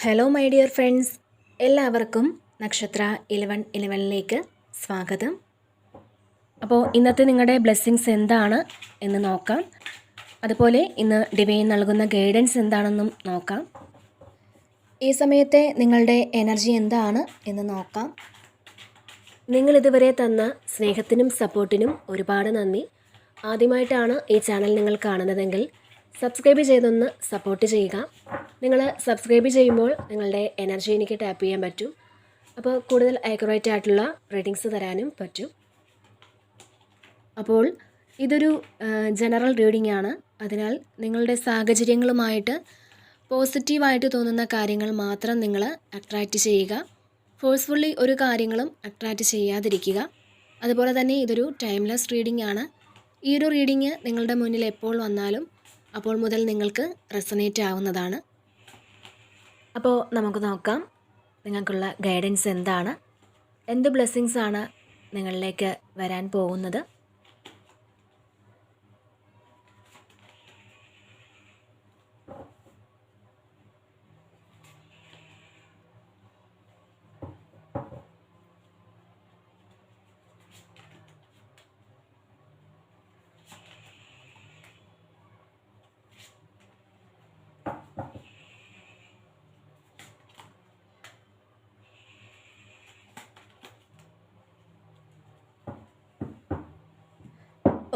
Hello my dear friends, എല്ലാവർക്കും നക്ഷത്ര 1111ലേക്ക് സ്വാഗതം. അപ്പോൾ ഇന്നത്തെ നിങ്ങളുടെ ബ്ലെസ്സിങ്സ് എന്താണ് എന്ന് നോക്കാം. അതുപോലെ ഇന്ന് ഡിവൈൻ നൽകുന്ന ഗൈഡൻസ് എന്താണെന്നും നോക്കാം. ഈ സമയത്തെ നിങ്ങളുടെ എനർജി എന്താണ് എന്ന് നോക്കാം. നിങ്ങൾ ഇതുവരെ തന്ന സ്നേഹത്തിനും സപ്പോർട്ടിനും ഒരുപാട് നന്ദി. ആദ്യമായിട്ടാണ് ഈ ചാനൽ നിങ്ങൾ കാണുന്നതെങ്കിൽ സബ്സ്ക്രൈബ് ചെയ്തൊന്ന് സപ്പോർട്ട് ചെയ്യുക. നിങ്ങൾ സബ്സ്ക്രൈബ് ചെയ്യുമ്പോൾ നിങ്ങളുടെ എനർജി എനിക്ക് ടാപ്പ് ചെയ്യാൻ പറ്റും. അപ്പോൾ കൂടുതൽ ആക്യുറേറ്റ് ആയിട്ടുള്ള റീഡിങ്സ് തരാനും പറ്റും. അപ്പോൾ ഇതൊരു ജനറൽ റീഡിംഗ് ആണ്. അതിനാൽ നിങ്ങളുടെ സാഹചര്യങ്ങളുമായിട്ട് പോസിറ്റീവായിട്ട് തോന്നുന്ന കാര്യങ്ങൾ മാത്രം നിങ്ങൾ അട്രാക്റ്റ് ചെയ്യുക. ഫോഴ്സ്ഫുള്ളി ഒരു കാര്യങ്ങളും അട്രാക്റ്റ് ചെയ്യാതിരിക്കുക. അതുപോലെ തന്നെ ഇതൊരു ടൈംലെസ് റീഡിംഗ് ആണ്. ഈ ഒരു റീഡിംഗ് നിങ്ങളുടെ മുന്നിൽ എപ്പോൾ വന്നാലും അപ്പോൾ മുതൽ നിങ്ങൾക്ക് റെസൊനേറ്റ് ആവുന്നതാണ്. അപ്പോൾ നമുക്ക് നോക്കാം നിങ്ങൾക്കുള്ള ഗൈഡൻസ് എന്താണ്, എന്ത് ബ്ലെസ്സിങ്സ് ആണ് നിങ്ങളിലേക്ക് വരാൻ പോകുന്നത്.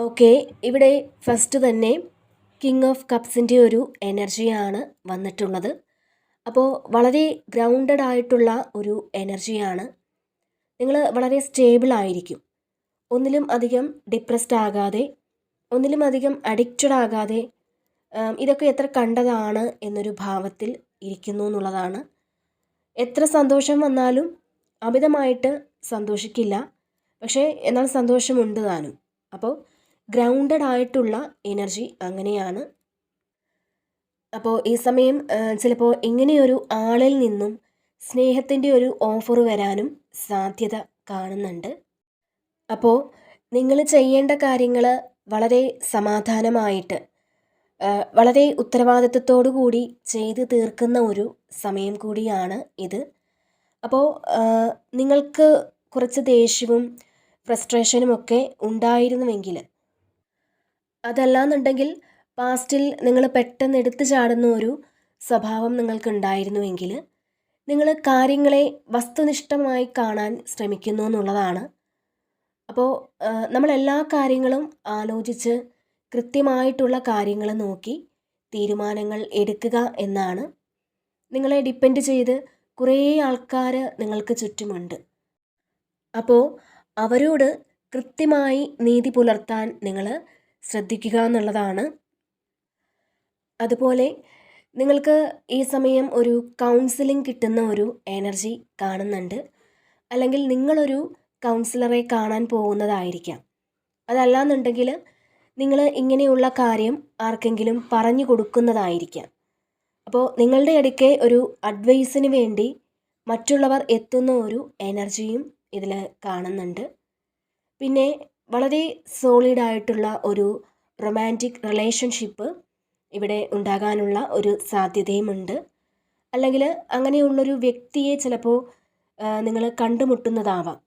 ഓക്കെ, ഇവിടെ ഫസ്റ്റ് തന്നെ കിങ് ഓഫ് കപ്സിൻ്റെ ഒരു എനർജിയാണ് വന്നിട്ടുള്ളത്. അപ്പോൾ വളരെ ഗ്രൗണ്ടഡ് ആയിട്ടുള്ള ഒരു എനർജിയാണ്. നിങ്ങൾ വളരെ സ്റ്റേബിൾ ആയിരിക്കും. ഒന്നിലും അധികം ഡിപ്രസ്ഡ് ആകാതെ, ഒന്നിലും അധികം അഡിക്റ്റഡ് ആകാതെ, ഇതൊക്കെ എത്ര കണ്ടതാണ് എന്നൊരു ഭാവത്തിൽ ഇരിക്കുന്നു എന്നുള്ളതാണ്. എത്ര സന്തോഷം വന്നാലും അമിതമായിട്ട് സന്തോഷിക്കില്ല, പക്ഷേ എന്നാൽ സന്തോഷമുണ്ട് താനും. അപ്പോൾ ഗ്രൗണ്ടഡ് ആയിട്ടുള്ള എനർജി അങ്ങനെയാണ്. അപ്പോൾ ഈ സമയം ചിലപ്പോൾ ഇങ്ങനെയൊരു ആളിൽ നിന്നും സ്നേഹത്തിൻ്റെ ഒരു ഓഫർ വരാനും സാധ്യത കാണുന്നുണ്ട്. അപ്പോൾ നിങ്ങൾ ചെയ്യേണ്ട കാര്യങ്ങൾ വളരെ സമാധാനമായിട്ട്, വളരെ ഉത്തരവാദിത്വത്തോടു കൂടി ചെയ്ത് തീർക്കുന്ന ഒരു സമയം കൂടിയാണ് ഇത്. അപ്പോൾ നിങ്ങൾക്ക് കുറച്ച് ദേഷ്യവും ഫ്രസ്ട്രേഷനും ഒക്കെ ഉണ്ടായിരുന്നുവെങ്കിൽ, അതല്ലാന്നുണ്ടെങ്കിൽ പാസ്റ്റിൽ നിങ്ങൾ പെട്ടെന്ന് എടുത്തു ചാടുന്ന ഒരു സ്വഭാവം നിങ്ങൾക്ക് ഉണ്ടായിരുന്നുവെങ്കിൽ, നിങ്ങൾ കാര്യങ്ങളെ വസ്തുനിഷ്ഠമായി കാണാൻ ശ്രമിക്കുന്നു എന്നുള്ളതാണ്. അപ്പോൾ നമ്മളെല്ലാ കാര്യങ്ങളും ആലോചിച്ച് കൃത്യമായിട്ടുള്ള കാര്യങ്ങൾ നോക്കി തീരുമാനങ്ങൾ എടുക്കുക എന്നാണ്. നിങ്ങളെ ഡിപ്പെൻഡ് ചെയ്ത് കുറേ ആൾക്കാർ നിങ്ങൾക്ക് ചുറ്റുമുണ്ട്. അപ്പോൾ അവരോട് കൃത്യമായി നീതി പുലർത്താൻ നിങ്ങൾ ശ്രദ്ധിക്കുക എന്നുള്ളതാണ്. അതുപോലെ നിങ്ങൾക്ക് ഈ സമയം ഒരു കൗൺസിലിംഗ് കിട്ടുന്ന ഒരു എനർജി കാണുന്നുണ്ട്. അല്ലെങ്കിൽ നിങ്ങളൊരു കൗൺസിലറെ കാണാൻ പോകുന്നതായിരിക്കാം. അതല്ലാന്നുണ്ടെങ്കിൽ നിങ്ങൾ ഇങ്ങനെയുള്ള കാര്യം ആർക്കെങ്കിലും പറഞ്ഞു കൊടുക്കുന്നതായിരിക്കാം. അപ്പോൾ നിങ്ങളുടെ ഇടയ്ക്ക് ഒരു അഡ്വൈസിന് വേണ്ടി മറ്റുള്ളവർ എത്തുന്ന ഒരു എനർജിയും ഇതിൽ കാണുന്നുണ്ട്. പിന്നെ വളരെ സോളിഡായിട്ടുള്ള ഒരു റൊമാൻറ്റിക് റിലേഷൻഷിപ്പ് ഇവിടെ ഉണ്ടാകാനുള്ള ഒരു സാധ്യതയുമുണ്ട്. അല്ലെങ്കിൽ അങ്ങനെയുള്ളൊരു വ്യക്തിയെ ചിലപ്പോൾ നിങ്ങൾ കണ്ടുമുട്ടുന്നതാവാം.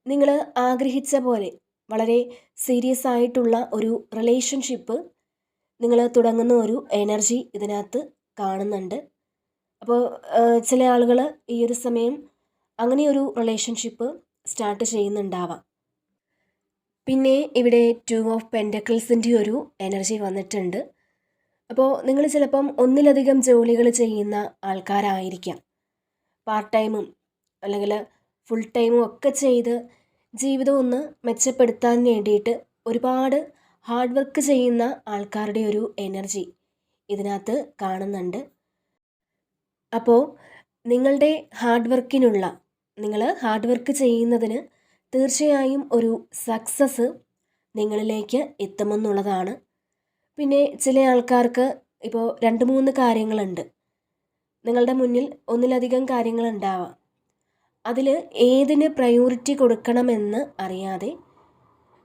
നിങ്ങൾ ആഗ്രഹിച്ച പോലെ വളരെ സീരിയസ് ആയിട്ടുള്ള ഒരു റിലേഷൻഷിപ്പ് നിങ്ങൾ തുടങ്ങുന്ന ഒരു എനർജി ഇതിനകത്ത് കാണുന്നുണ്ട്. അപ്പോൾ ചില ആളുകൾ ഈ ഒരു സമയം അങ്ങനെയൊരു റിലേഷൻഷിപ്പ് സ്റ്റാർട്ട് ചെയ്യുന്നുണ്ടാവാം. പിന്നെ ഇവിടെ 2 ഓഫ് പെൻറ്റക്കിൾസിൻ്റെ ഒരു എനർജി വന്നിട്ടുണ്ട്. അപ്പോൾ നിങ്ങൾ ചിലപ്പം ഒന്നിലധികം ജോലികൾ ചെയ്യുന്ന ആൾക്കാരായിരിക്കാം. പാർട്ട് ടൈമും അല്ലെങ്കിൽ ഫുൾ ടൈമും ഒക്കെ ചെയ്ത് ജീവിതം ഒന്ന് മെച്ചപ്പെടുത്താൻ വേണ്ടിയിട്ട് ഒരുപാട് ഹാർഡ് വർക്ക് ചെയ്യുന്ന ആൾക്കാരുടെ ഒരു എനർജി ഇതിനകത്ത് കാണുന്നുണ്ട്. അപ്പോൾ നിങ്ങളുടെ നിങ്ങൾ ഹാർഡ് വർക്ക് ചെയ്യുന്നതിന് തീർച്ചയായും ഒരു സക്സസ് നിങ്ങളിലേക്ക് എത്തുമെന്നുള്ളതാണ്. പിന്നെ ചില ആൾക്കാർക്ക് ഇപ്പോൾ 2-3 കാര്യങ്ങളുണ്ട്. നിങ്ങളുടെ മുന്നിൽ ഒന്നിലധികം കാര്യങ്ങളുണ്ടാവാം. അതിൽ ഏതിന് പ്രയോറിറ്റി കൊടുക്കണമെന്ന് അറിയാതെ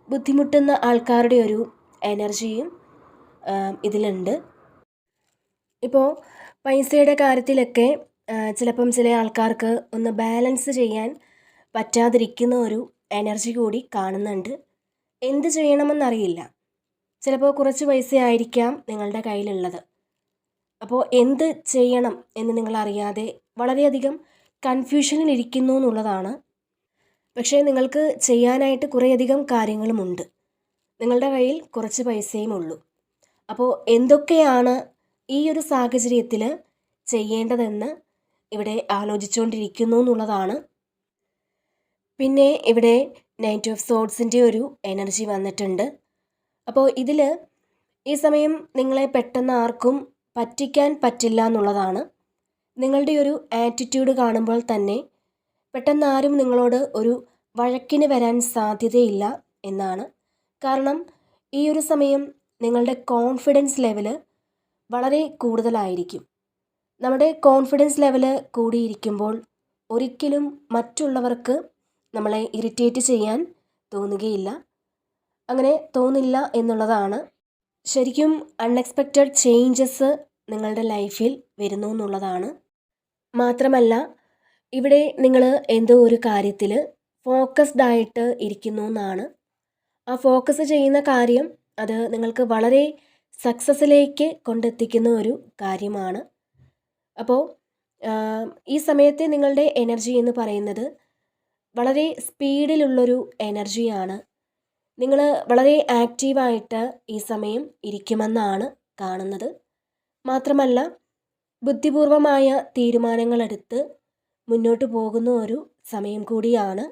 ബുദ്ധിമുട്ടുന്ന ആൾക്കാരുടെ ഒരു എനർജിയും ഇതിലുണ്ട്. ഇപ്പോൾ പൈസയുടെ കാര്യത്തിലൊക്കെ ചിലപ്പം ചില ആൾക്കാർക്ക് ഒന്ന് ബാലൻസ് ചെയ്യാൻ പറ്റാതിരിക്കുന്ന ഒരു എനർജി കൂടി കാണുന്നുണ്ട്. എന്ത് ചെയ്യണമെന്നറിയില്ല. ചിലപ്പോൾ കുറച്ച് പൈസ ആയിരിക്കാം നിങ്ങളുടെ കയ്യിലുള്ളത്. അപ്പോൾ എന്ത് ചെയ്യണം എന്ന് നിങ്ങളറിയാതെ വളരെയധികം കൺഫ്യൂഷനിലിരിക്കുന്നു എന്നുള്ളതാണ്. പക്ഷേ നിങ്ങൾക്ക് ചെയ്യാനായിട്ട് കുറേയധികം കാര്യങ്ങളുമുണ്ട്. നിങ്ങളുടെ കയ്യിൽ കുറച്ച് പൈസയും ഉള്ളൂ. അപ്പോൾ എന്തൊക്കെയാണ് ഈ ഒരു സാഹചര്യത്തിൽ ചെയ്യേണ്ടതെന്ന് ഇവിടെ ആലോചിച്ചുകൊണ്ടിരിക്കുന്നു എന്നുള്ളതാണ്. പിന്നെ ഇവിടെ നൈറ്റ് ഓഫ് സോഡ്സിൻ്റെ ഒരു എനർജി വന്നിട്ടുണ്ട്. അപ്പോൾ ഇതിൽ ഈ സമയം നിങ്ങളെ പെട്ടെന്ന് ആർക്കും പറ്റിക്കാൻ പറ്റില്ല എന്നുള്ളതാണ്. നിങ്ങളുടെ ഒരു ആറ്റിറ്റ്യൂഡ് കാണുമ്പോൾ തന്നെ പെട്ടെന്ന് ആരും നിങ്ങളോട് ഒരു വഴക്കിന് വരാൻ സാധ്യതയില്ല എന്നാണ്. കാരണം ഈ ഒരു സമയം നിങ്ങളുടെ കോൺഫിഡൻസ് ലെവൽ വളരെ കൂടുതലായിരിക്കും. നമ്മുടെ കോൺഫിഡൻസ് ലെവൽ കൂടിയിരിക്കുമ്പോൾ ഒരിക്കലും മറ്റുള്ളവർക്ക് നമ്മളെ ഇറിറ്റേറ്റ് ചെയ്യാൻ തോന്നുകയില്ല. അങ്ങനെ തോന്നില്ല എന്നുള്ളതാണ്. ശരിക്കും അൺഎക്സ്പെക്റ്റഡ് ചേഞ്ചസ് നിങ്ങളുടെ ലൈഫിൽ വരുന്നു എന്നുള്ളതാണ്. മാത്രമല്ല ഇവിടെ നിങ്ങൾ എന്തോ ഒരു കാര്യത്തിൽ ഫോക്കസ്ഡ് ആയിട്ട് ഇരിക്കുന്നു എന്നാണ്. ആ ഫോക്കസ് ചെയ്യുന്ന കാര്യം അത് നിങ്ങൾക്ക് വളരെ സക്സസ്സിലേക്ക് കൊണ്ടെത്തിക്കുന്ന ഒരു കാര്യമാണ്. അപ്പോൾ ഈ സമയത്തെ നിങ്ങളുടെ എനർജി എന്ന് പറയുന്നത് വളരെ സ്പീഡിലുള്ളൊരു എനർജിയാണ്. നിങ്ങൾ വളരെ ആക്റ്റീവായിട്ട് ഈ സമയം ഇരിക്കുമെന്നാണ് കാണുന്നത്. മാത്രമല്ല ബുദ്ധിപൂർവമായ തീരുമാനങ്ങളെടുത്ത് മുന്നോട്ട് പോകുന്ന ഒരു സമയം കൂടിയാണ്.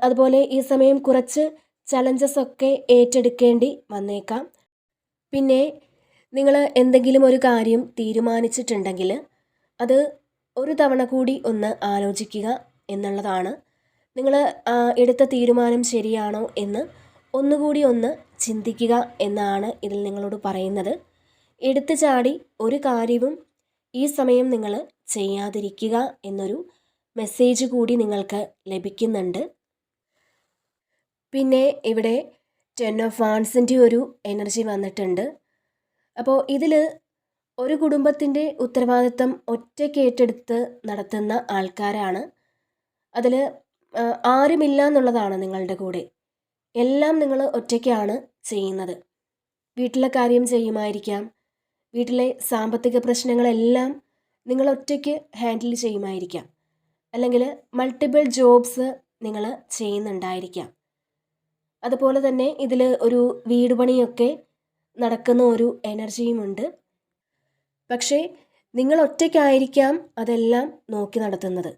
അതുപോലെ ഈ സമയം കുറച്ച് ചലഞ്ചസ് ഒക്കെ ഏറ്റെടുക്കേണ്ടി വന്നേക്കാം. പിന്നെ നിങ്ങൾ എന്തെങ്കിലും ഒരു കാര്യം തീരുമാനിച്ചിട്ടുണ്ടെങ്കിൽ അത് ഒരു തവണ കൂടി ഒന്ന് ആലോചിക്കുക എന്നുള്ളതാണ്. നിങ്ങൾ എടുത്ത തീരുമാനം ശരിയാണോ എന്ന് ഒന്നുകൂടി ഒന്ന് ചിന്തിക്കുക എന്നാണ് ഇതിൽ നിങ്ങളോട് പറയുന്നത്. എടുത്തു ചാടി ഒരു കാര്യവും ഈ സമയം നിങ്ങൾ ചെയ്യാതിരിക്കുക എന്നൊരു മെസ്സേജ് കൂടി നിങ്ങൾക്ക് ലഭിക്കുന്നുണ്ട്. പിന്നെ ഇവിടെ 10 ഓഫ് വാൻസിൻ്റെ ഒരു എനർജി വന്നിട്ടുണ്ട്. അപ്പോൾ ഇതിൽ ഒരു കുടുംബത്തിൻ്റെ ഉത്തരവാദിത്തം ഒറ്റയ്ക്ക് ഏറ്റെടുത്ത് നടത്തുന്ന ആൾക്കാരാണ്. അതിൽ ആരുമില്ല എന്നുള്ളതാണ് നിങ്ങളുടെ കൂടെ. എല്ലാം നിങ്ങൾ ഒറ്റയ്ക്കാണ് ചെയ്യുന്നത്. വീട്ടിലെ കാര്യം ചെയ്യുമായിരിക്കാം, വീട്ടിലെ സാമ്പത്തിക പ്രശ്നങ്ങളെല്ലാം നിങ്ങൾ ഒറ്റയ്ക്ക് ഹാൻഡിൽ ചെയ്യുമായിരിക്കാം, അല്ലെങ്കിൽ മൾട്ടിപ്പിൾ ജോബ്സ് നിങ്ങൾ ചെയ്യുന്നുണ്ടായിരിക്കാം. അതുപോലെ തന്നെ ഇതിൽ ഒരു വീട് പണിയൊക്കെ നടക്കുന്ന ഒരു എനർജിയുമുണ്ട്. പക്ഷേ നിങ്ങൾ ഒറ്റയ്ക്കായിരിക്കാം അതെല്ലാം നോക്കി നടത്തുന്നത്.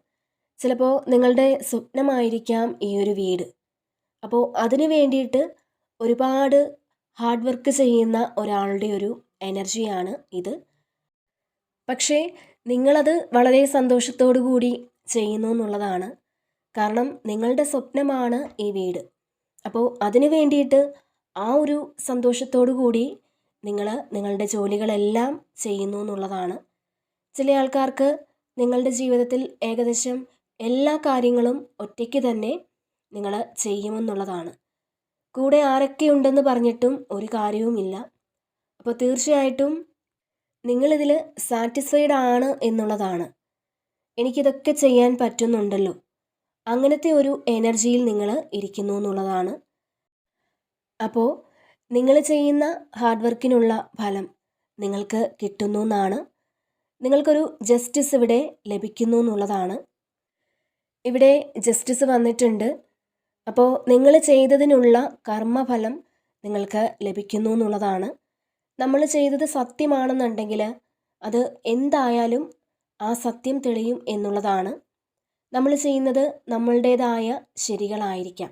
ചിലപ്പോൾ നിങ്ങളുടെ സ്വപ്നമായിരിക്കാം ഈ ഒരു വീട്. അപ്പോൾ അതിന് വേണ്ടിയിട്ട് ഒരുപാട് ഹാർഡ് വർക്ക് ചെയ്യുന്ന ഒരാളുടെ ഒരു എനർജിയാണ് ഇത്. പക്ഷേ നിങ്ങളത് വളരെ സന്തോഷത്തോടു കൂടി ചെയ്യുന്നു എന്നുള്ളതാണ്. കാരണം നിങ്ങളുടെ സ്വപ്നമാണ് ഈ വീട്. അപ്പോൾ അതിന് വേണ്ടിയിട്ട് ആ ഒരു സന്തോഷത്തോടു കൂടി നിങ്ങൾ നിങ്ങളുടെ ജോലികളെല്ലാം ചെയ്യുന്നു എന്നുള്ളതാണ്. ചില ആൾക്കാർക്ക് നിങ്ങളുടെ ജീവിതത്തിൽ ഏകദേശം എല്ലാ കാര്യങ്ങളും ഒറ്റയ്ക്ക് തന്നെ നിങ്ങൾ ചെയ്യുമെന്നുള്ളതാണ്. കൂടെ ആരൊക്കെ ഉണ്ടെന്ന് പറഞ്ഞിട്ടും ഒരു കാര്യവുമില്ല. അപ്പോൾ തീർച്ചയായിട്ടും നിങ്ങളിതിൽ സാറ്റിസ്ഫൈഡ് ആണ് എന്നുള്ളതാണ്. എനിക്കിതൊക്കെ ചെയ്യാൻ പറ്റുന്നുണ്ടല്ലോ, അങ്ങനത്തെ ഒരു എനർജിയിൽ നിങ്ങൾ ഇരിക്കുന്നു എന്നുള്ളതാണ്. അപ്പോൾ നിങ്ങൾ ചെയ്യുന്ന ഹാർഡ് വർക്കിനുള്ള ഫലം നിങ്ങൾക്ക് കിട്ടുന്നു എന്നാണ്. നിങ്ങൾക്കൊരു ജസ്റ്റിസ് ഇവിടെ ലഭിക്കുന്നു എന്നുള്ളതാണ്. ഇവിടെ ജസ്റ്റിസ് വന്നിട്ടുണ്ട്. അപ്പോൾ നിങ്ങൾ ചെയ്തതിനുള്ള കർമ്മഫലം നിങ്ങൾക്ക് ലഭിക്കുന്നു എന്നുള്ളതാണ്. നമ്മൾ ചെയ്തത് സത്യമാണെന്നുണ്ടെങ്കിൽ അത് എന്തായാലും ആ സത്യം തെളിയും എന്നുള്ളതാണ്. നമ്മൾ ചെയ്യുന്നത് നമ്മളുടേതായ ശരികളായിരിക്കാം.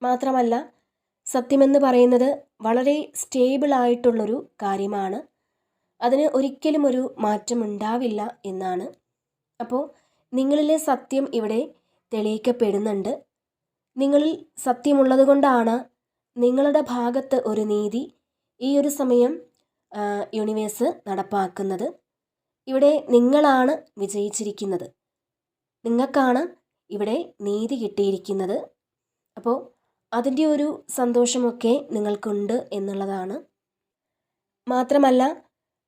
മാത്രമല്ല സത്യമെന്ന് പറയുന്നത് വളരെ സ്റ്റേബിളായിട്ടുള്ളൊരു കാര്യമാണ്. അതിന് ഒരിക്കലും ഒരു മാറ്റം ഉണ്ടാവില്ല എന്നാണ്. അപ്പോൾ നിങ്ങളിലെ സത്യം ഇവിടെ തെളിയിക്കപ്പെടുന്നുണ്ട്. നിങ്ങളിൽ സത്യമുള്ളത് കൊണ്ടാണ് നിങ്ങളുടെ ഭാഗത്ത് ഒരു നീതി ഈ ഒരു സമയം യൂണിവേഴ്സ് നടപ്പാക്കുന്നത്. ഇവിടെ നിങ്ങളാണ് വിജയിച്ചിരിക്കുന്നത്. നിങ്ങൾക്കാണ് ഇവിടെ നീതി കിട്ടിയിരിക്കുന്നത്. അപ്പോൾ അതിൻ്റെ ഒരു സന്തോഷമൊക്കെ നിങ്ങൾക്കുണ്ട് എന്നുള്ളതാണ്. മാത്രമല്ല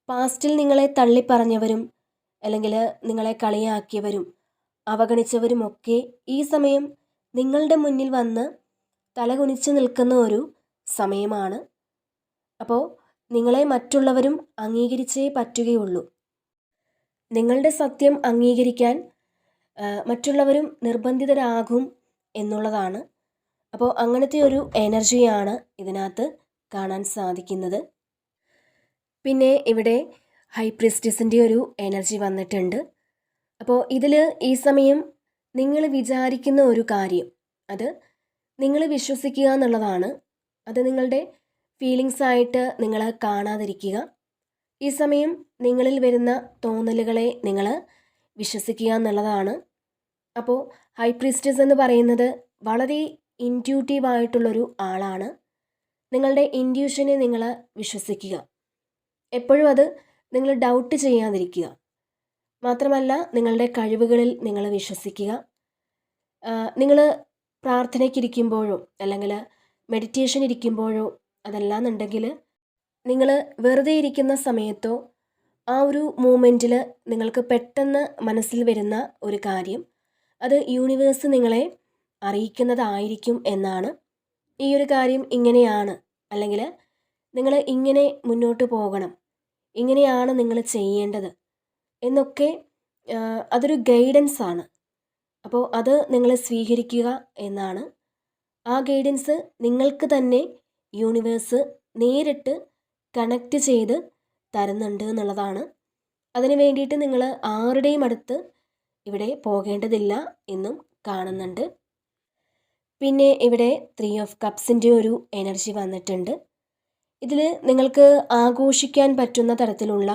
പാസ്റ്റിൽ നിങ്ങളെ തള്ളിപ്പറഞ്ഞവരും അല്ലെങ്കിൽ നിങ്ങളെ കളിയാക്കിയവരും അവഗണിച്ചവരുമൊക്കെ ഈ സമയം നിങ്ങളുടെ മുന്നിൽ വന്ന് തലകുനിച്ച് നിൽക്കുന്ന ഒരു സമയമാണ്. അപ്പോൾ നിങ്ങളെ മറ്റുള്ളവരും അംഗീകരിച്ചേ പറ്റുകയുള്ളൂ. നിങ്ങളുടെ സത്യം അംഗീകരിക്കാൻ മറ്റുള്ളവരും നിർബന്ധിതരാകും എന്നുള്ളതാണ്. അപ്പോൾ അങ്ങനത്തെ ഒരു എനർജിയാണ് ഇതിനകത്ത് കാണാൻ സാധിക്കുന്നത്. പിന്നെ ഇവിടെ ഹൈ പ്രീസ്റ്റസിൻ്റെ ഒരു എനർജി വന്നിട്ടുണ്ട്. അപ്പോൾ ഇതിൽ ഈ സമയം നിങ്ങൾ വിചാരിക്കുന്ന ഒരു കാര്യം അത് നിങ്ങൾ വിശ്വസിക്കുക എന്നുള്ളതാണ്. അത് നിങ്ങളുടെ ഫീലിങ്സ് ആയിട്ട് നിങ്ങൾ കാണാതിരിക്കുക. ഈ സമയം നിങ്ങളിൽ വരുന്ന തോന്നലുകളെ നിങ്ങൾ വിശ്വസിക്കുക എന്നുള്ളതാണ്. അപ്പോൾ ഹൈ പ്രീസ്റ്റസ് എന്ന് പറയുന്നത് വളരെ ഇൻറ്റ്യൂട്ടീവായിട്ടുള്ളൊരു ആളാണ്. നിങ്ങളുടെ ഇൻറ്റ്യൂഷനെ നിങ്ങൾ വിശ്വസിക്കുക. എപ്പോഴും അത് നിങ്ങൾ ഡൗട്ട് ചെയ്യാതിരിക്കുക. മാത്രമല്ല നിങ്ങളുടെ കഴിവുകളിൽ നിങ്ങൾ വിശ്വസിക്കുക. നിങ്ങൾ പ്രാർത്ഥനയ്ക്കിരിക്കുമ്പോഴോ അല്ലെങ്കിൽ മെഡിറ്റേഷൻ ഇരിക്കുമ്പോഴോ അതല്ലാന്നുണ്ടെങ്കിൽ നിങ്ങൾ വെറുതെ ഇരിക്കുന്ന സമയത്തോ ആ ഒരു മൂമെൻറ്റിൽ നിങ്ങൾക്ക് പെട്ടെന്ന് മനസ്സിൽ വരുന്ന ഒരു കാര്യം അത് യൂണിവേഴ്സ് നിങ്ങളെ അറിയിക്കുന്നതായിരിക്കും എന്നാണ്. ഈ ഒരു കാര്യം ഇങ്ങനെയാണ്, അല്ലെങ്കിൽ നിങ്ങൾ ഇങ്ങനെ മുന്നോട്ട് പോകണം, ഇങ്ങനെയാണ് നിങ്ങൾ ചെയ്യേണ്ടത് എന്നൊക്കെ അതൊരു ഗൈഡൻസ് ആണ്. അപ്പോൾ അത് നിങ്ങൾ സ്വീകരിക്കുക എന്നാണ്. ആ ഗൈഡൻസ് നിങ്ങൾക്ക് തന്നെ യൂണിവേഴ്സ് നേരിട്ട് കണക്റ്റ് ചെയ്ത് തരുന്നുണ്ട് എന്നുള്ളതാണ്. അതിന് വേണ്ടിയിട്ട് നിങ്ങൾ ആരുടെയും അടുത്ത് ഇവിടെ പോകേണ്ടതില്ല എന്നും കാണുന്നുണ്ട്. പിന്നെ ഇവിടെ 3 ഓഫ് കപ്സിൻ്റെ ഒരു എനർജി വന്നിട്ടുണ്ട്. ഇതിൽ നിങ്ങൾക്ക് ആഘോഷിക്കാൻ പറ്റുന്ന തരത്തിലുള്ള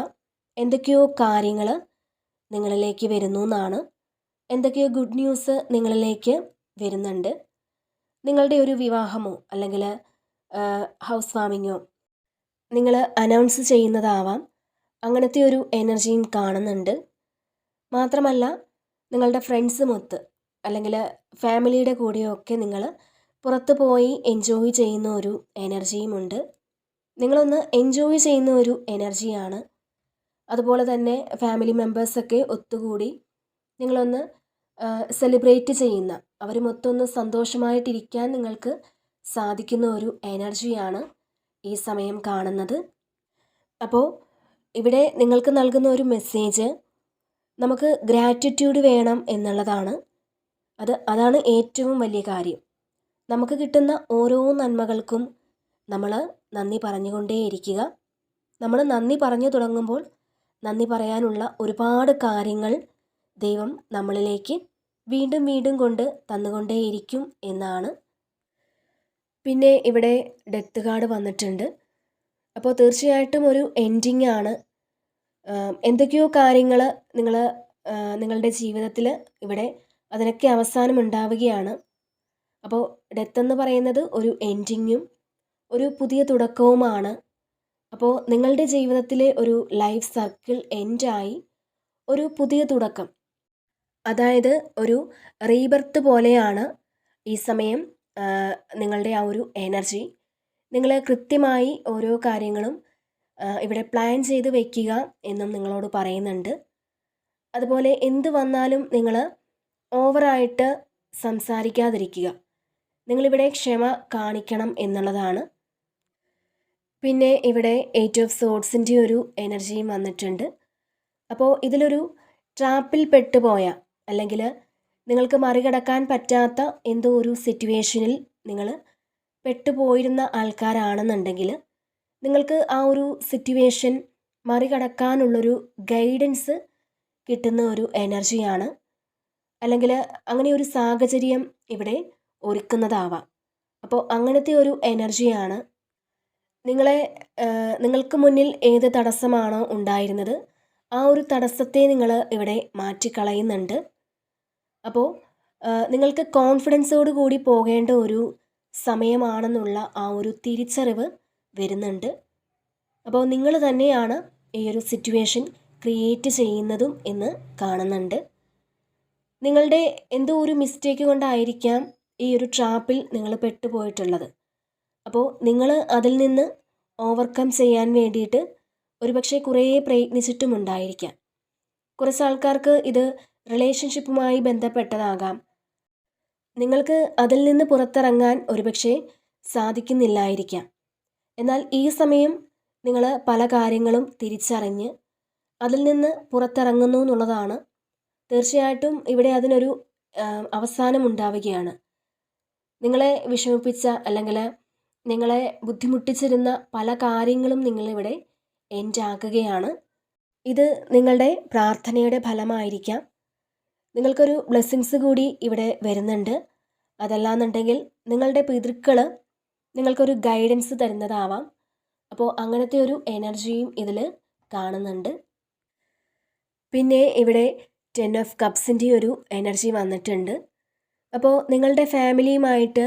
എന്തൊക്കെയോ കാര്യങ്ങൾ നിങ്ങളിലേക്ക് വരുന്നു എന്നാണ്. എന്തൊക്കെയോ ഗുഡ് ന്യൂസ് നിങ്ങളിലേക്ക് വരുന്നുണ്ട്. നിങ്ങളുടെ ഒരു വിവാഹമോ അല്ലെങ്കിൽ ഹൗസ് വാമിങ്ങോ നിങ്ങൾ അനൗൺസ് ചെയ്യുന്നതാവാം. അങ്ങനത്തെ ഒരു എനർജിയും കാണുന്നുണ്ട്. മാത്രമല്ല നിങ്ങളുടെ ഫ്രണ്ട്സുമൊത്ത് അല്ലെങ്കിൽ ഫാമിലിയുടെ കൂടെയൊക്കെ നിങ്ങൾ പുറത്ത് പോയി എൻജോയ് ചെയ്യുന്ന ഒരു എനർജിയുമുണ്ട്. നിങ്ങളൊന്ന് എൻജോയ് ചെയ്യുന്ന ഒരു എനർജിയാണ്. അതുപോലെ തന്നെ ഫാമിലി മെമ്പേഴ്സൊക്കെ ഒത്തുകൂടി നിങ്ങളൊന്ന് സെലിബ്രേറ്റ് ചെയ്യുന്ന, അവരുമൊത്തൊന്ന് സന്തോഷമായിട്ടിരിക്കാൻ നിങ്ങൾക്ക് സാധിക്കുന്ന ഒരു എനർജിയാണ് ഈ സമയം കാണുന്നത്. അപ്പോൾ ഇവിടെ നിങ്ങൾക്ക് നൽകുന്ന ഒരു മെസ്സേജ് നമുക്ക് ഗ്രാറ്റിറ്റ്യൂഡ് വേണം എന്നുള്ളതാണ്. അതാണ് ഏറ്റവും വലിയ കാര്യം. നമുക്ക് കിട്ടുന്ന ഓരോ നന്മകൾക്കും നമ്മൾ നന്ദി പറഞ്ഞുകൊണ്ടേയിരിക്കുക. നമ്മൾ നന്ദി പറഞ്ഞു തുടങ്ങുമ്പോൾ നന്ദി പറയാനുള്ള ഒരുപാട് കാര്യങ്ങൾ ദൈവം നമ്മളിലേക്ക് വീണ്ടും വീണ്ടും കൊണ്ട് തന്നുകൊണ്ടേയിരിക്കും എന്നാണ്. പിന്നെ ഇവിടെ ഡെത്ത് കാർഡ് വന്നിട്ടുണ്ട്. അപ്പോൾ തീർച്ചയായിട്ടും ഒരു എൻഡിങ് ആണ്. എന്തൊക്കെയോ കാര്യങ്ങൾ നിങ്ങളുടെ ജീവിതത്തിൽ ഇവിടെ അതിനൊക്കെ അവസാനം ഉണ്ടാവുകയാണ്. അപ്പോൾ ഡെത്ത് എന്ന് പറയുന്നത് ഒരു എൻഡിങ്ങും ഒരു പുതിയ തുടക്കവുമാണ്. അപ്പോൾ നിങ്ങളുടെ ജീവിതത്തിലെ ഒരു ലൈഫ് സർക്കിൾ എൻഡായി ഒരു പുതിയ തുടക്കം, അതായത് ഒരു റീബർത്ത് പോലെയാണ് ഈ സമയം നിങ്ങളുടെ ആ ഒരു എനർജി. നിങ്ങൾ കൃത്യമായി ഓരോ കാര്യങ്ങളും ഇവിടെ പ്ലാൻ ചെയ്ത് വയ്ക്കുക എന്നും നിങ്ങളോട് പറയുന്നുണ്ട്. അതുപോലെ എന്ത് വന്നാലും നിങ്ങൾ ഓവറായിട്ട് സംസാരിക്കാതിരിക്കുക. നിങ്ങളിവിടെ ക്ഷമ കാണിക്കണം എന്നുള്ളതാണ്. പിന്നെ ഇവിടെ 8 ഓഫ് സോഡ്സിൻ്റെ ഒരു എനർജിയും വന്നിട്ടുണ്ട്. അപ്പോൾ ഇതിലൊരു ട്രാപ്പിൽ പെട്ടുപോയ, അല്ലെങ്കിൽ നിങ്ങൾക്ക് മറികടക്കാൻ പറ്റാത്ത എന്തോ ഒരു സിറ്റുവേഷനിൽ നിങ്ങൾ പെട്ടുപോയിരുന്ന ആൾക്കാരാണെന്നുണ്ടെങ്കിൽ നിങ്ങൾക്ക് ആ ഒരു സിറ്റുവേഷൻ മറികടക്കാനുള്ളൊരു ഗൈഡൻസ് കിട്ടുന്ന ഒരു എനർജിയാണ്. അല്ലെങ്കിൽ അങ്ങനെ ഒരു സാഹചര്യം ഇവിടെ ഒരുക്കുന്നതാവാം. അപ്പോൾ അങ്ങനത്തെ ഒരു എനർജിയാണ്. നിങ്ങൾക്ക് മുന്നിൽ ഏത് തടസ്സമാണോ ഉണ്ടായിരുന്നത് ആ ഒരു തടസ്സത്തെ നിങ്ങൾ ഇവിടെ മാറ്റിക്കളയുന്നുണ്ട്. അപ്പോൾ നിങ്ങൾക്ക് കോൺഫിഡൻസോട് കൂടി പോകേണ്ട ഒരു സമയമാണെന്നുള്ള ആ ഒരു തിരിച്ചറിവ് വരുന്നുണ്ട്. അപ്പോൾ നിങ്ങൾ തന്നെയാണ് ഈ ഒരു സിറ്റുവേഷൻ ക്രിയേറ്റ് ചെയ്യുന്നതും എന്ന് കാണുന്നുണ്ട്. നിങ്ങളുടെ എന്തോ ഒരു മിസ്റ്റേക്ക് കൊണ്ടായിരിക്കാം ഈ ഒരു ട്രാപ്പിൽ നിങ്ങൾ പെട്ടുപോയിട്ടുള്ളത്. അപ്പോൾ നിങ്ങൾ അതിൽ നിന്ന് ഓവർകം ചെയ്യാൻ വേണ്ടിയിട്ട് ഒരുപക്ഷെ കുറേ പ്രയത്നിച്ചിട്ടുമുണ്ടായിരിക്കാം. കുറച്ച് ആൾക്കാർക്ക് ഇത് റിലേഷൻഷിപ്പുമായി ബന്ധപ്പെട്ടതാകാം. നിങ്ങൾക്ക് അതിൽ നിന്ന് പുറത്തിറങ്ങാൻ ഒരുപക്ഷെ സാധിക്കുന്നില്ലായിരിക്കാം. എന്നാൽ ഈ സമയം നിങ്ങൾ പല കാര്യങ്ങളും തിരിച്ചറിഞ്ഞ് അതിൽ നിന്ന് പുറത്തിറങ്ങുന്നു എന്നുള്ളതാണ്. തീർച്ചയായിട്ടും ഇവിടെ അതിനൊരു അവസാനം ഉണ്ടാവുകയാണ്. നിങ്ങളെ വിഷമിപ്പിച്ച അല്ലെങ്കിൽ നിങ്ങളെ ബുദ്ധിമുട്ടിച്ചിരുന്ന പല കാര്യങ്ങളും നിങ്ങളിവിടെ എൻഡാക്കുകയാണ്. ഇത് നിങ്ങളുടെ പ്രാർത്ഥനയുടെ ഫലമായിരിക്കാം. നിങ്ങൾക്കൊരു ബ്ലെസ്സിങ്സ് കൂടി ഇവിടെ വരുന്നുണ്ട്. അതല്ലാന്നുണ്ടെങ്കിൽ നിങ്ങളുടെ പിതൃക്കൾ നിങ്ങൾക്കൊരു ഗൈഡൻസ് തരുന്നതാവാം. അപ്പോൾ അങ്ങനത്തെ ഒരു എനർജിയും ഇതിൽ കാണുന്നുണ്ട്. പിന്നെ ഇവിടെ 10 ഓഫ് കപ്സിൻ്റെ ഒരു എനർജി വന്നിട്ടുണ്ട്. അപ്പോൾ നിങ്ങളുടെ ഫാമിലിയുമായിട്ട്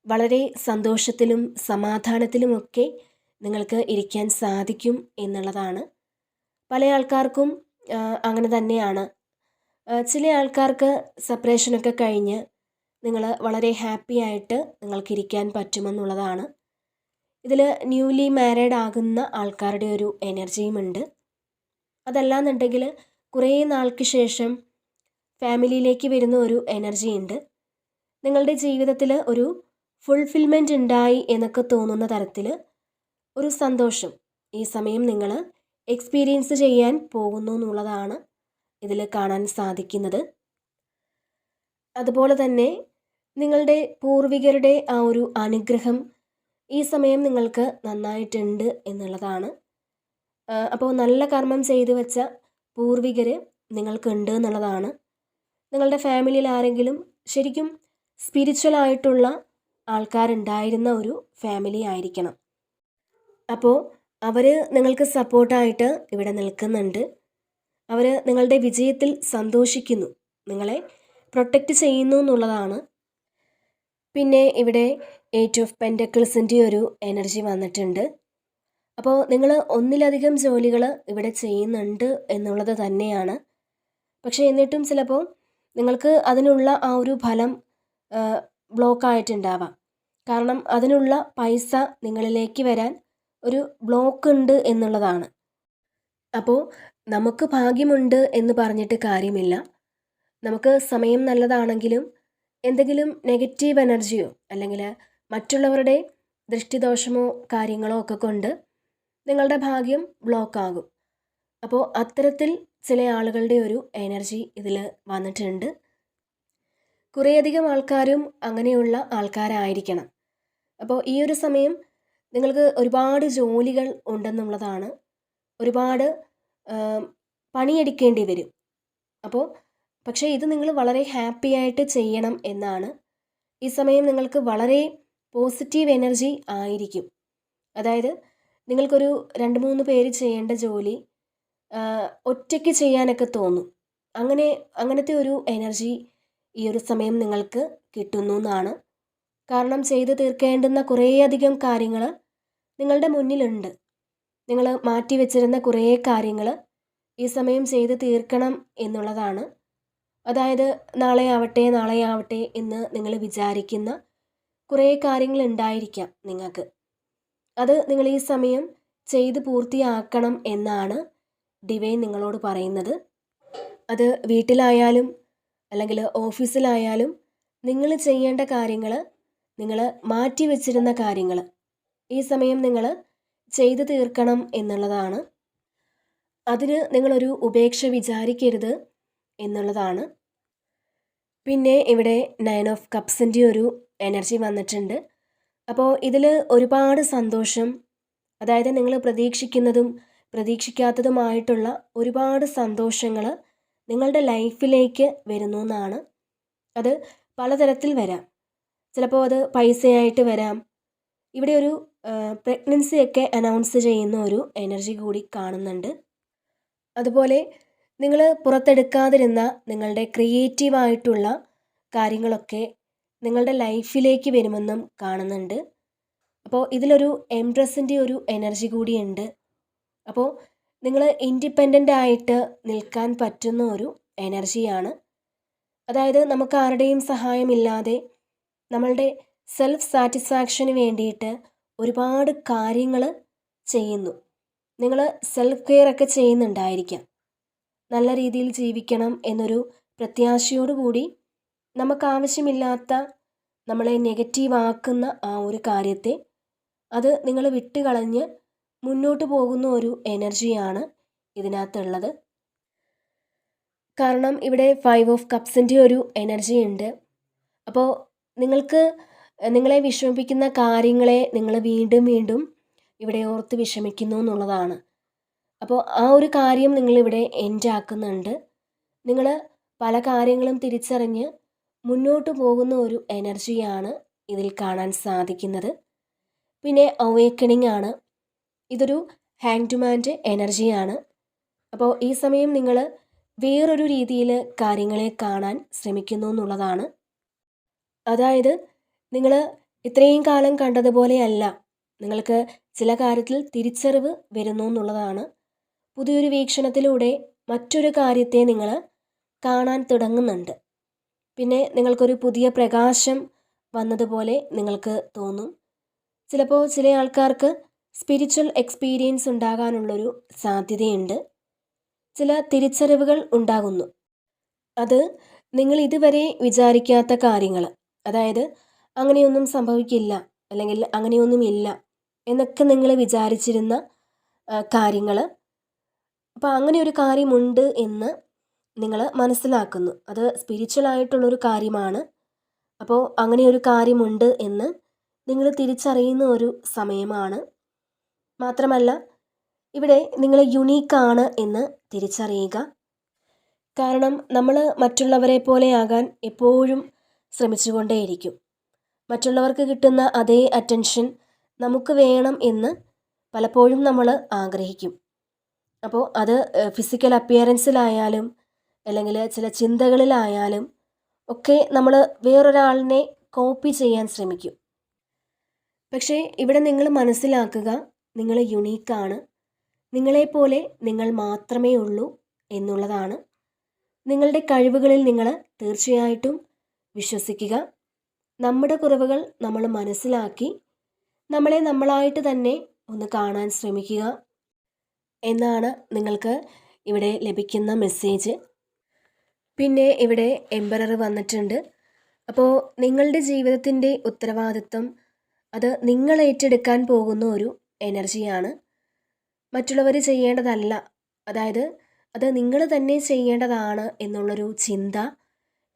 വളരെ സന്തോഷത്തിലും സമാധാനത്തിലുമൊക്കെ നിങ്ങൾക്ക് ഇരിക്കാൻ സാധിക്കും എന്നുള്ളതാണ്. പല ആൾക്കാർക്കും അങ്ങനെ തന്നെയാണ്. ചില ആൾക്കാർക്ക് സെപ്പറേഷനൊക്കെ കഴിഞ്ഞ് നിങ്ങൾ വളരെ ഹാപ്പി ആയിട്ട് നിങ്ങൾക്കിരിക്കാൻ പറ്റുമെന്നുള്ളതാണ്. ഇതിൽ ന്യൂലി മാരീഡ് ആകുന്ന ആൾക്കാരുടെ ഒരു എനർജിയുമുണ്ട്. അതല്ലാന്നുണ്ടെങ്കിൽ കുറേ നാൾക്ക് ശേഷം ഫാമിലിയിലേക്ക് വരുന്ന ഒരു എനർജി ഉണ്ട്. നിങ്ങളുടെ ജീവിതത്തിൽ ഒരു ഫുൾഫിൽമെൻ്റ് ഉണ്ടായി എന്നൊക്കെ തോന്നുന്ന തരത്തിൽ ഒരു സന്തോഷം ഈ സമയം നിങ്ങൾ എക്സ്പീരിയൻസ് ചെയ്യാൻ പോകുന്നു എന്നുള്ളതാണ് ഇതിൽ കാണാൻ സാധിക്കുന്നത്. അതുപോലെ തന്നെ നിങ്ങളുടെ പൂർവികരുടെ ആ ഒരു അനുഗ്രഹം ഈ സമയം നിങ്ങൾക്ക് നന്നായിട്ടുണ്ട് എന്നുള്ളതാണ്. അപ്പോൾ നല്ല കർമ്മം ചെയ്തു വെച്ച പൂർവികർ നിങ്ങൾക്കുണ്ട് എന്നുള്ളതാണ്. നിങ്ങളുടെ ഫാമിലിയിൽ ആരെങ്കിലും ശരിക്കും സ്പിരിച്വൽ ആയിട്ടുള്ള ആൾക്കാരുണ്ടായിരുന്ന ഒരു ഫാമിലി ആയിരിക്കണം. അപ്പോൾ അവർ നിങ്ങൾക്ക് സപ്പോർട്ടായിട്ട് ഇവിടെ നിൽക്കുന്നുണ്ട്. അവർ നിങ്ങളുടെ വിജയത്തിൽ സന്തോഷിക്കുന്നു, നിങ്ങളെ പ്രൊട്ടക്റ്റ് ചെയ്യുന്നു എന്നുള്ളതാണ്. പിന്നെ ഇവിടെ 8 ഓഫ് പെൻറ്റക്കിൾസിൻ്റെ ഒരു എനർജി വന്നിട്ടുണ്ട്. അപ്പോൾ നിങ്ങൾ ഒന്നിലധികം ജോലികൾ ഇവിടെ ചെയ്യുന്നുണ്ട് എന്നുള്ളത് തന്നെയാണ്. പക്ഷേ എന്നിട്ടും ചിലപ്പോൾ നിങ്ങൾക്ക് അതിനുള്ള ആ ഒരു ഫലം ബ്ലോക്കായിട്ടുണ്ടാവാം. കാരണം അതിനുള്ള പൈസ നിങ്ങളിലേക്ക് വരാൻ ഒരു ബ്ലോക്ക് ഉണ്ട് എന്നുള്ളതാണ്. അപ്പോൾ നമുക്ക് ഭാഗ്യമുണ്ട് എന്ന് പറഞ്ഞിട്ട് കാര്യമില്ല. നമുക്ക് സമയം നല്ലതാണെങ്കിലും എന്തെങ്കിലും നെഗറ്റീവ് എനർജിയോ അല്ലെങ്കിൽ മറ്റുള്ളവരുടെ ദൃഷ്ടിദോഷമോ കാര്യങ്ങളോ ഒക്കെ കൊണ്ട് നിങ്ങളുടെ ഭാഗ്യം ബ്ലോക്കാകും. അപ്പോൾ അത്തരത്തിൽ ചില ആളുകളുടെ ഒരു എനർജി ഇതിൽ വന്നിട്ടുണ്ട്. കുറേയധികം ആൾക്കാരും അങ്ങനെയുള്ള ആൾക്കാരായിരിക്കണം. അപ്പോൾ ഈ ഒരു സമയം നിങ്ങൾക്ക് ഒരുപാട് ജോലികൾ ഉണ്ടെന്നുള്ളതാണ്. ഒരുപാട് പണിയെടുക്കേണ്ടി വരും. അപ്പോൾ പക്ഷേ ഇത് നിങ്ങൾ വളരെ ഹാപ്പി ആയിട്ട് ചെയ്യണം എന്നാണ്. ഈ സമയം നിങ്ങൾക്ക് വളരെ പോസിറ്റീവ് എനർജി ആയിരിക്കും. അതായത് നിങ്ങൾക്കൊരു 2-3 പേര് ചെയ്യേണ്ട ജോലി ഒറ്റയ്ക്ക് ചെയ്യാനൊക്കെ തോന്നും. അങ്ങനത്തെ ഒരു എനർജി ഈ ഒരു സമയം നിങ്ങൾക്ക് കിട്ടുന്നു എന്നാണ്. കാരണം ചെയ്ത് തീർക്കേണ്ടുന്ന കുറേയധികം കാര്യങ്ങൾ നിങ്ങളുടെ മുന്നിലുണ്ട്. നിങ്ങൾ മാറ്റി വെച്ചിരുന്ന കുറേ കാര്യങ്ങൾ ഈ സമയം ചെയ്ത് തീർക്കണം എന്നുള്ളതാണ്. അതായത് നാളെ ആവട്ടെ എന്ന് നിങ്ങൾ വിചാരിക്കുന്ന കുറേ കാര്യങ്ങൾ ഉണ്ടായിരിക്കാം നിങ്ങൾക്ക്. അത് നിങ്ങൾ ഈ സമയം ചെയ്ത് പൂർത്തിയാക്കണം എന്നാണ് ഡിവൈൻ നിങ്ങളോട് പറയുന്നത്. അത് വീട്ടിലായാലും അല്ലെങ്കിൽ ഓഫീസിലായാലും നിങ്ങൾ ചെയ്യേണ്ട കാര്യങ്ങൾ, നിങ്ങൾ മാറ്റി വെച്ചിരുന്ന കാര്യങ്ങൾ ഈ സമയം നിങ്ങൾ ചെയ്തു തീർക്കണം എന്നുള്ളതാണ്. അതിന് നിങ്ങളൊരു ഉപേക്ഷ വിചാരിക്കരുത് എന്നുള്ളതാണ്. പിന്നെ ഇവിടെ 9 ഓഫ് കപ്സിൻ്റെ ഒരു എനർജി വന്നിട്ടുണ്ട്. അപ്പോൾ ഇതിൽ ഒരുപാട് സന്തോഷം, അതായത് നിങ്ങൾ പ്രതീക്ഷിക്കുന്നതും പ്രതീക്ഷിക്കാത്തതുമായിട്ടുള്ള ഒരുപാട് സന്തോഷങ്ങൾ നിങ്ങളുടെ ലൈഫിലേക്ക് വരുന്നു എന്നാണ്. അത് പലതരത്തിൽ വരാം. ചിലപ്പോൾ അത് പൈസയായിട്ട് വരാം. ഇവിടെ ഒരു പ്രഗ്നൻസിയൊക്കെ അനൗൺസ് ചെയ്യുന്ന ഒരു എനർജി കൂടി കാണുന്നുണ്ട്. അതുപോലെ നിങ്ങൾ പുറത്തെടുക്കാതിരുന്ന നിങ്ങളുടെ ക്രിയേറ്റീവായിട്ടുള്ള കാര്യങ്ങളൊക്കെ നിങ്ങളുടെ ലൈഫിലേക്ക് വരുമെന്നും കാണുന്നുണ്ട്. അപ്പോൾ ഇതിലൊരു എംപ്രസിൻ്റെ ഒരു എനർജി കൂടിയുണ്ട്. അപ്പോൾ നിങ്ങൾ ഇൻഡിപെൻഡൻ്റ് ആയിട്ട് നിൽക്കാൻ പറ്റുന്ന ഒരു എനർജിയാണ്. അതായത് നമുക്ക് ആരുടെയും സഹായമില്ലാതെ നമ്മളുടെ സെൽഫ് സാറ്റിസ്ഫാക്ഷന് വേണ്ടിയിട്ട് ഒരുപാട് കാര്യങ്ങൾ ചെയ്യുന്നു. നിങ്ങൾ സെൽഫ് കെയർ ഒക്കെ ചെയ്യുന്നുണ്ടായിരിക്കാം. നല്ല രീതിയിൽ ജീവിക്കണം എന്നൊരു പ്രത്യാശയോടുകൂടി നമുക്കാവശ്യമില്ലാത്ത നമ്മളെ നെഗറ്റീവ് ആക്കുന്ന ആ ഒരു കാര്യത്തെ അത് നിങ്ങൾ വിട്ടുകളഞ്ഞ് മുന്നോട്ട് പോകുന്ന ഒരു എനർജിയാണ് ഇതിനകത്തുള്ളത്. കാരണം ഇവിടെ 5 ഓഫ് കപ്സിൻ്റെ ഒരു എനർജി ഉണ്ട്. അപ്പോൾ നിങ്ങൾക്ക് നിങ്ങളെ വിഷമിപ്പിക്കുന്ന കാര്യങ്ങളെ നിങ്ങൾ വീണ്ടും വീണ്ടും ഇവിടെ ഓർത്ത് വിഷമിക്കുന്നു എന്നുള്ളതാണ്. അപ്പോൾ ആ ഒരു കാര്യം നിങ്ങളിവിടെ എൻഡ് ആക്കുന്നുണ്ട്. നിങ്ങൾ പല കാര്യങ്ങളും തിരിച്ചറിഞ്ഞ് മുന്നോട്ട് പോകുന്ന ഒരു എനർജിയാണ് ഇതിൽ കാണാൻ സാധിക്കുന്നത്. പിന്നെ അവേക്കണിംഗ് ആണ്. ഇതൊരു ഹാങ്ഡ്മാൻ്റെ എനർജിയാണ്. അപ്പോൾ ഈ സമയം നിങ്ങൾ വേറൊരു രീതിയിൽ കാര്യങ്ങളെ കാണാൻ ശ്രമിക്കുന്നു എന്നുള്ളതാണ്. അതായത് നിങ്ങൾ ഇത്രയും കാലം കണ്ടതുപോലെയല്ല, നിങ്ങൾക്ക് ചില കാര്യത്തിൽ തിരിച്ചറിവ് വരുന്നു എന്നുള്ളതാണ്. പുതിയൊരു വീക്ഷണത്തിലൂടെ മറ്റൊരു കാര്യത്തെ നിങ്ങൾ കാണാൻ തുടങ്ങുന്നുണ്ട്. പിന്നെ നിങ്ങൾക്കൊരു പുതിയ പ്രകാശം വന്നതുപോലെ നിങ്ങൾക്ക് തോന്നും. ചിലപ്പോൾ ചില ആൾക്കാർക്ക് സ്പിരിച്വൽ എക്സ്പീരിയൻസ് ഉണ്ടാകാനുള്ളൊരു സാധ്യതയുണ്ട്. ചില തിരിച്ചറിവുകൾ ഉണ്ടാകുന്നു. അത് നിങ്ങൾ ഇതുവരെ വിചാരിക്കാത്ത കാര്യങ്ങൾ, അതായത് അങ്ങനെയൊന്നും സംഭവിക്കില്ല അല്ലെങ്കിൽ അങ്ങനെയൊന്നുമില്ല എന്നൊക്കെ നിങ്ങൾ വിചാരിച്ചിരുന്ന കാര്യങ്ങൾ, അപ്പോൾ അങ്ങനെ ഒരു കാര്യമുണ്ട് എന്ന് നിങ്ങൾ മനസ്സിലാക്കുന്നു. അത് സ്പിരിച്വൽ ആയിട്ടുള്ളൊരു കാര്യമാണ്. അപ്പോൾ അങ്ങനെ ഒരു കാര്യമുണ്ട് എന്ന് നിങ്ങൾ തിരിച്ചറിയുന്ന ഒരു സമയമാണ്. മാത്രമല്ല ഇവിടെ നിങ്ങൾ യുണീക്കാണ് എന്ന് തിരിച്ചറിയുക. കാരണം നമ്മൾ മറ്റുള്ളവരെ പോലെയാകാൻ എപ്പോഴും ശ്രമിച്ചുകൊണ്ടേയിരിക്കും. മറ്റുള്ളവർക്ക് കിട്ടുന്ന അതേ അറ്റൻഷൻ നമുക്ക് വേണം എന്ന് പലപ്പോഴും നമ്മൾ ആഗ്രഹിക്കും. അപ്പോൾ അത് ഫിസിക്കൽ അപ്പിയറൻസിലായാലും അല്ലെങ്കിൽ ചില ചിന്തകളിലായാലും ഒക്കെ നമ്മൾ വേറൊരാളിനെ കോപ്പി ചെയ്യാൻ ശ്രമിക്കും. പക്ഷേ ഇവിടെ നിങ്ങൾ മനസ്സിലാക്കുക, നിങ്ങൾ യുണീക്കാണ്. നിങ്ങളെപ്പോലെ നിങ്ങൾ മാത്രമേ ഉള്ളൂ എന്നുള്ളതാണ്. നിങ്ങളുടെ കഴിവുകളിൽ നിങ്ങൾ തീർച്ചയായിട്ടും വിശ്വസിക്കുക. നമ്മുടെ കുറവുകൾ നമ്മൾ മനസ്സിലാക്കി നമ്മളെ നമ്മളായിട്ട് തന്നെ ഒന്ന് കാണാൻ ശ്രമിക്കുക എന്നാണ് നിങ്ങൾക്ക് ഇവിടെ ലഭിക്കുന്ന മെസ്സേജ്. പിന്നെ ഇവിടെ എംപറർ വന്നിട്ടുണ്ട്. അപ്പോൾ നിങ്ങളുടെ ജീവിതത്തിൻ്റെ ഉത്തരവാദിത്വം അത് നിങ്ങൾ ഏറ്റെടുക്കാൻ പോകുന്ന ഒരു എനർജിയാണ്. മറ്റുള്ളവർ ചെയ്യേണ്ടതല്ല, അതായത് അത് നിങ്ങൾ തന്നെ ചെയ്യേണ്ടതാണ് എന്നുള്ളൊരു ചിന്ത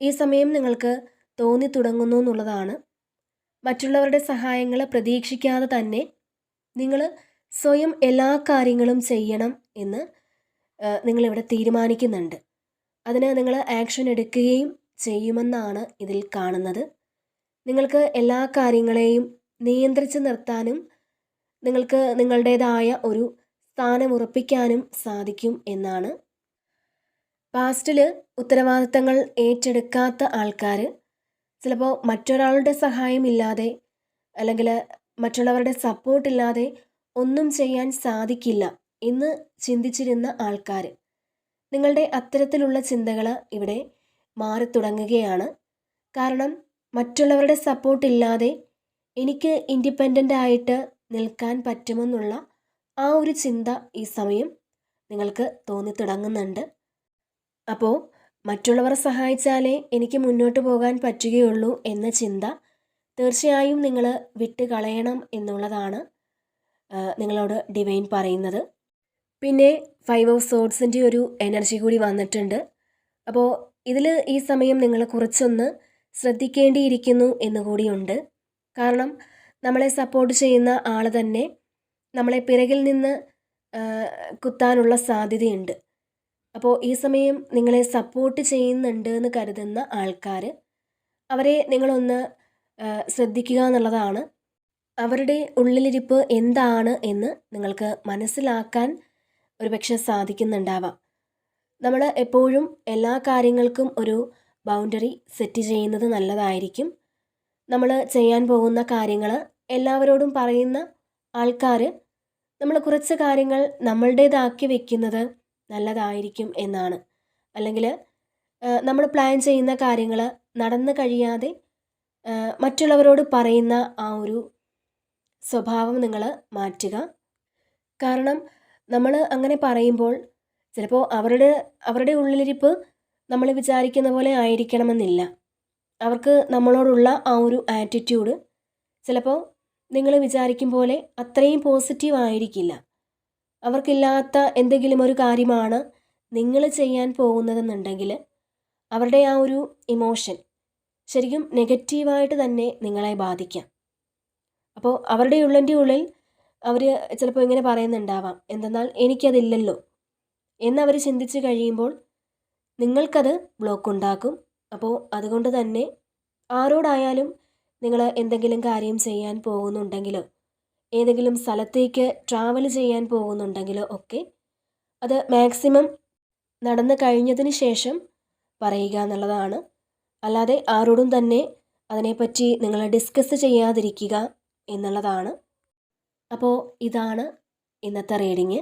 ഈ സമയം നിങ്ങൾക്ക് തോന്നി തുടങ്ങുന്നു എന്നുള്ളതാണ്. മറ്റുള്ളവരുടെ സഹായങ്ങൾ പ്രതീക്ഷിക്കാതെ തന്നെ നിങ്ങൾ സ്വയം എല്ലാ കാര്യങ്ങളും ചെയ്യണം എന്ന് നിങ്ങളിവിടെ തീരുമാനിക്കുന്നുണ്ട്. അതിന് നിങ്ങൾ ആക്ഷൻ എടുക്കുകയും ചെയ്യുമെന്നാണ് ഇതിൽ കാണുന്നത്. നിങ്ങൾക്ക് എല്ലാ കാര്യങ്ങളെയും നിയന്ത്രിച്ച് നിർത്താനും നിങ്ങൾക്ക് നിങ്ങളുടേതായ ഒരു സ്ഥാനം ഉറപ്പിക്കാനും സാധിക്കും എന്നാണ്. പാസ്റ്റിൽ ഉത്തരവാദിത്തങ്ങൾ ഏറ്റെടുക്കാത്ത ആൾക്കാർ ചിലപ്പോൾ മറ്റൊരാളുടെ സഹായമില്ലാതെ അല്ലെങ്കിൽ മറ്റുള്ളവരുടെ സപ്പോർട്ടില്ലാതെ ഒന്നും ചെയ്യാൻ സാധിക്കില്ല എന്ന് ചിന്തിച്ചിരുന്ന ആൾക്കാർ, നിങ്ങളുടെ അത്തരത്തിലുള്ള ചിന്തകൾ ഇവിടെ മാറിത്തുടങ്ങുകയാണ്. കാരണം മറ്റുള്ളവരുടെ സപ്പോർട്ടില്ലാതെ എനിക്ക് ഇൻഡിപെൻഡൻ്റ് ആയിട്ട് നിൽക്കാൻ പറ്റുമെന്നുള്ള ആ ഒരു ചിന്ത ഈ സമയം നിങ്ങൾക്ക് തോന്നിത്തുടങ്ങുന്നുണ്ട്. അപ്പോൾ മറ്റുള്ളവർ സഹായിച്ചാലേ എനിക്ക് മുന്നോട്ട് പോകാൻ പറ്റുകയുള്ളൂ എന്ന ചിന്ത തീർച്ചയായും നിങ്ങൾ വിട്ട് കളയണം എന്നുള്ളതാണ് നിങ്ങളോട് ഡിവൈൻ പറയുന്നത്. പിന്നെ 5 ഓഫ് സോഡ്സിൻ്റെ ഒരു എനർജി കൂടി വന്നിട്ടുണ്ട്. അപ്പോൾ ഇതിൽ ഈ സമയം നിങ്ങൾ കുറച്ചൊന്ന് ശ്രദ്ധിക്കേണ്ടിയിരിക്കുന്നു എന്നുകൂടിയുണ്ട്. കാരണം നമ്മളെ സപ്പോർട്ട് ചെയ്യുന്ന ആൾ തന്നെ നമ്മളെ പിറകിൽ നിന്ന് കുത്താനുള്ള സാധ്യതയുണ്ട്. അപ്പോൾ ഈ സമയം നിങ്ങളെ സപ്പോർട്ട് ചെയ്യുന്നുണ്ട് എന്ന് കരുതുന്ന ആൾക്കാർ, അവരെ നിങ്ങളൊന്ന് ശ്രദ്ധിക്കുക എന്നുള്ളതാണ്. അവരുടെ ഉള്ളിലിരിപ്പ് എന്താണ് എന്ന് നിങ്ങൾക്ക് മനസ്സിലാക്കാൻ ഒരുപക്ഷെ സാധിക്കുന്നുണ്ടാവാം. നമ്മൾ എപ്പോഴും എല്ലാ കാര്യങ്ങൾക്കും ഒരു ബൗണ്ടറി സെറ്റ് ചെയ്യുന്നത് നല്ലതായിരിക്കും. നമ്മൾ ചെയ്യാൻ പോകുന്ന കാര്യങ്ങൾ എല്ലാവരോടും പറയുന്ന ആൾക്കാർ നമ്മൾ കുറച്ച് കാര്യങ്ങൾ നമ്മളുടേതാക്കി വെക്കുന്നത് നല്ലതായിരിക്കും എന്നാണ്. അല്ലെങ്കിൽ നമ്മൾ പ്ലാൻ ചെയ്യുന്ന കാര്യങ്ങൾ നടന്നു കഴിയാതെ മറ്റുള്ളവരോട് പറയുന്ന ആ ഒരു സ്വഭാവം നിങ്ങൾ മാറ്റുക. കാരണം നമ്മൾ അങ്ങനെ പറയുമ്പോൾ ചിലപ്പോൾ അവരുടെ ഉള്ളിലിരിപ്പ് നമ്മൾ വിചാരിക്കുന്ന പോലെ ആയിരിക്കണമെന്നില്ല. അവർക്ക് നമ്മളോടുള്ള ആ ഒരു ആറ്റിറ്റ്യൂഡ് ചിലപ്പോൾ നിങ്ങൾ വിചാരിക്കും പോലെ അത്രയും പോസിറ്റീവ് ആയിരിക്കില്ല. അവർക്കില്ലാത്ത എന്തെങ്കിലും ഒരു കാര്യമാണ് നിങ്ങൾ ചെയ്യാൻ പോകുന്നതെന്നുണ്ടെങ്കിൽ അവരുടെ ആ ഒരു ഇമോഷൻ ശരിക്കും നെഗറ്റീവായിട്ട് തന്നെ നിങ്ങളെ ബാധിക്കാം. അപ്പോൾ അവരുടെ ഉള്ളിൽ അവർ ചിലപ്പോൾ ഇങ്ങനെ പറയുന്നുണ്ടാവാം, എന്തെന്നാൽ എനിക്കതില്ലല്ലോ എന്നവർ ചിന്തിച്ച് കഴിയുമ്പോൾ നിങ്ങൾക്കത് ബ്ലോക്ക് ഉണ്ടാക്കും. അപ്പോൾ അതുകൊണ്ട് തന്നെ ആരോടായാലും നിങ്ങൾ എന്തെങ്കിലും കാര്യം ചെയ്യാൻ പോകുന്നുണ്ടെങ്കിലോ ഏതെങ്കിലും സ്ഥലത്തേക്ക് ട്രാവൽ ചെയ്യാൻ പോകുന്നുണ്ടെങ്കിലോ ഒക്കെ അത് മാക്സിമം നടന്നു കഴിഞ്ഞതിന് ശേഷം പറയുക എന്നുള്ളതാണ്. അല്ലാതെ ആരോടും തന്നെ അതിനെപ്പറ്റി നിങ്ങൾ ഡിസ്കസ് ചെയ്യാതിരിക്കുക എന്നുള്ളതാണ്. അപ്പോൾ ഇതാണ് ഇന്നത്തെ റീഡിങ്.